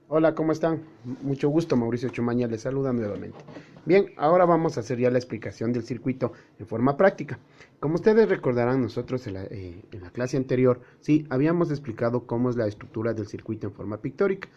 Hola, ¿cómo están? Mucho gusto, Mauricio Chumaña les saluda nuevamente. Bien, ahora vamos a hacer ya la explicación del circuito en forma práctica. Como ustedes recordarán, nosotros en la clase anterior, sí, habíamos explicado cómo es la estructura del circuito en forma pictórica.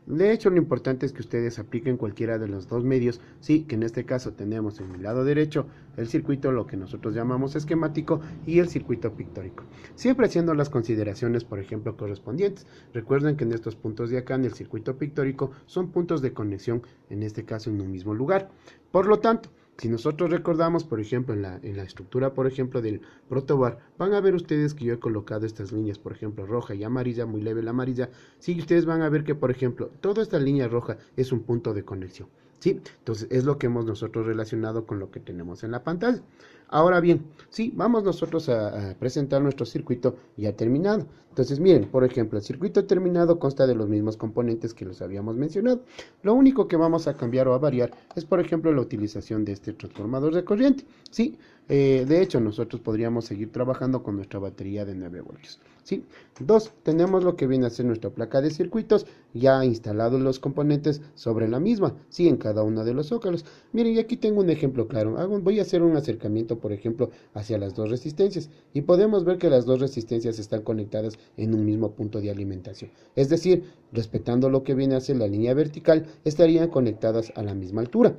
De hecho, lo importante es que ustedes apliquen cualquiera de los dos medios, sí, que en este caso tenemos en el lado derecho el circuito, lo que nosotros llamamos esquemático, y el circuito pictórico. Siempre haciendo las consideraciones, por ejemplo, correspondientes. Recuerden que en estos puntos de acá, en el circuito pictórico, son puntos de conexión, en este caso en un mismo lugar. Por lo tanto, si nosotros recordamos, por ejemplo, en la estructura, por ejemplo, del protobar, van a ver ustedes que yo he colocado estas líneas, por ejemplo, roja y amarilla, muy leve la amarilla. Sí, ustedes van a ver que, por ejemplo, toda esta línea roja es un punto de conexión. ¿Sí? Entonces, es lo que hemos nosotros relacionado con lo que tenemos en la pantalla. Ahora bien, sí, vamos nosotros a presentar nuestro circuito ya terminado. Entonces, miren, por ejemplo, el circuito terminado consta de los mismos componentes que los habíamos mencionado. Lo único que vamos a cambiar o a variar es, por ejemplo, la utilización de este transformador de corriente. Sí, de hecho, nosotros podríamos seguir trabajando con nuestra batería de 9 voltios. ¿Sí? Dos, tenemos lo que viene a ser nuestra placa de circuitos, ya instalados los componentes sobre la misma, ¿sí? En cada uno de los zócalos. Miren, y aquí tengo un ejemplo claro. Voy a hacer un acercamiento, por ejemplo, hacia las dos resistencias. Y podemos ver que las dos resistencias están conectadas en un mismo punto de alimentación. Es decir, respetando lo que viene a ser la línea vertical, estarían conectadas a la misma altura.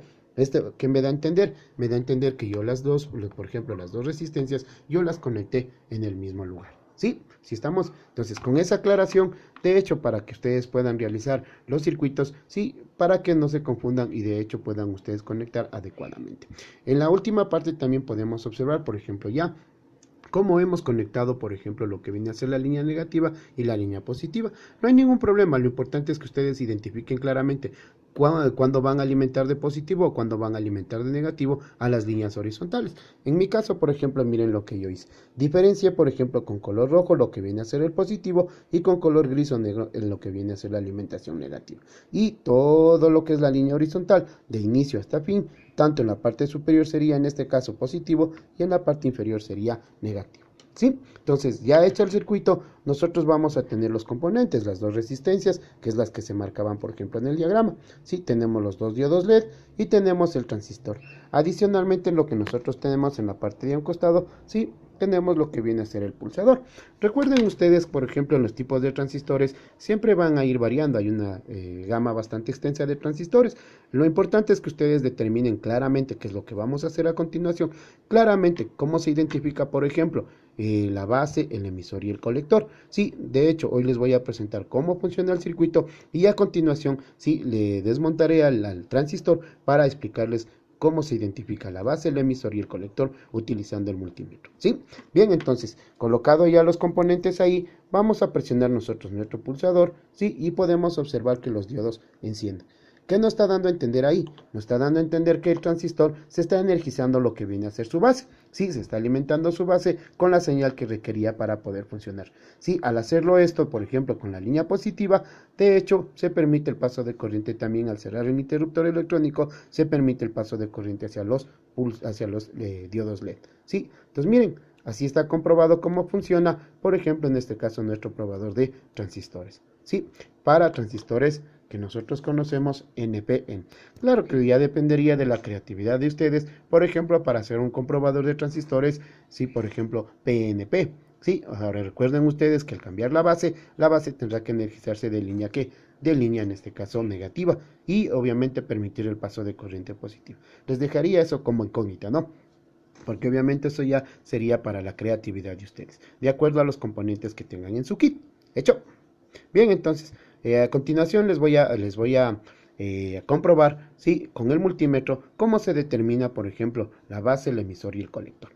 ¿Qué me da a entender? Me da a entender que yo las dos, por ejemplo, las dos resistencias, yo las conecté en el mismo lugar. ¿Sí? Si estamos, entonces, con esa aclaración, de hecho, para que ustedes puedan realizar los circuitos, sí, para que no se confundan y de hecho puedan ustedes conectar adecuadamente. En la última parte también podemos observar, por ejemplo, ya cómo hemos conectado, por ejemplo, lo que viene a ser la línea negativa y la línea positiva. No hay ningún problema, lo importante es que ustedes identifiquen claramente cuándo van a alimentar de positivo o cuándo van a alimentar de negativo a las líneas horizontales. En mi caso, por ejemplo, miren lo que yo hice. Diferencié, por ejemplo, con color rojo lo que viene a ser el positivo y con color gris o negro en lo que viene a ser la alimentación negativa. Y todo lo que es la línea horizontal, de inicio hasta fin, tanto en la parte superior sería en este caso positivo y en la parte inferior sería negativo. ¿Sí? Entonces, ya hecho el circuito, nosotros vamos a tener los componentes, las dos resistencias, que es las que se marcaban, por ejemplo, en el diagrama. ¿Sí? Tenemos los dos diodos LED y tenemos el transistor. Adicionalmente, lo que nosotros tenemos en la parte de un costado, ¿sí? Tenemos lo que viene a ser el pulsador. Recuerden ustedes, por ejemplo, en los tipos de transistores siempre van a ir variando. Hay una gama bastante extensa de transistores. Lo importante es que ustedes determinen claramente qué es lo que vamos a hacer a continuación. Claramente, cómo se identifica, por ejemplo, la base, el emisor y el colector. Sí, de hecho, hoy les voy a presentar cómo funciona el circuito y a continuación, sí, le desmontaré al transistor para explicarles cómo se identifica la base, el emisor y el colector utilizando el multímetro. ¿Sí? Bien, entonces, colocado ya los componentes ahí, vamos a presionar nosotros nuestro pulsador, ¿sí? Y podemos observar que los diodos encienden. ¿Qué nos está dando a entender ahí? Nos está dando a entender que el transistor se está energizando lo que viene a ser su base. Sí, se está alimentando su base con la señal que requería para poder funcionar. Sí, al hacerlo esto, por ejemplo, con la línea positiva, de hecho, se permite el paso de corriente también al cerrar el interruptor electrónico, se permite el paso de corriente hacia los diodos LED. Sí, entonces miren, así está comprobado cómo funciona, por ejemplo, en este caso, nuestro probador de transistores. Sí, para transistores que nosotros conocemos NPN. Claro que ya dependería de la creatividad de ustedes, por ejemplo, para hacer un comprobador de transistores, sí, por ejemplo, PNP. Sí, ahora recuerden ustedes que al cambiar la base tendrá que energizarse de línea que de línea en este caso negativa y obviamente permitir el paso de corriente positiva. Les dejaría eso como incógnita, ¿no? Porque obviamente eso ya sería para la creatividad de ustedes, de acuerdo a los componentes que tengan en su kit. ¿Hecho? Bien, entonces, a continuación les voy a comprobar, ¿sí? Con el multímetro, cómo se determina, por ejemplo, la base, el emisor y el colector.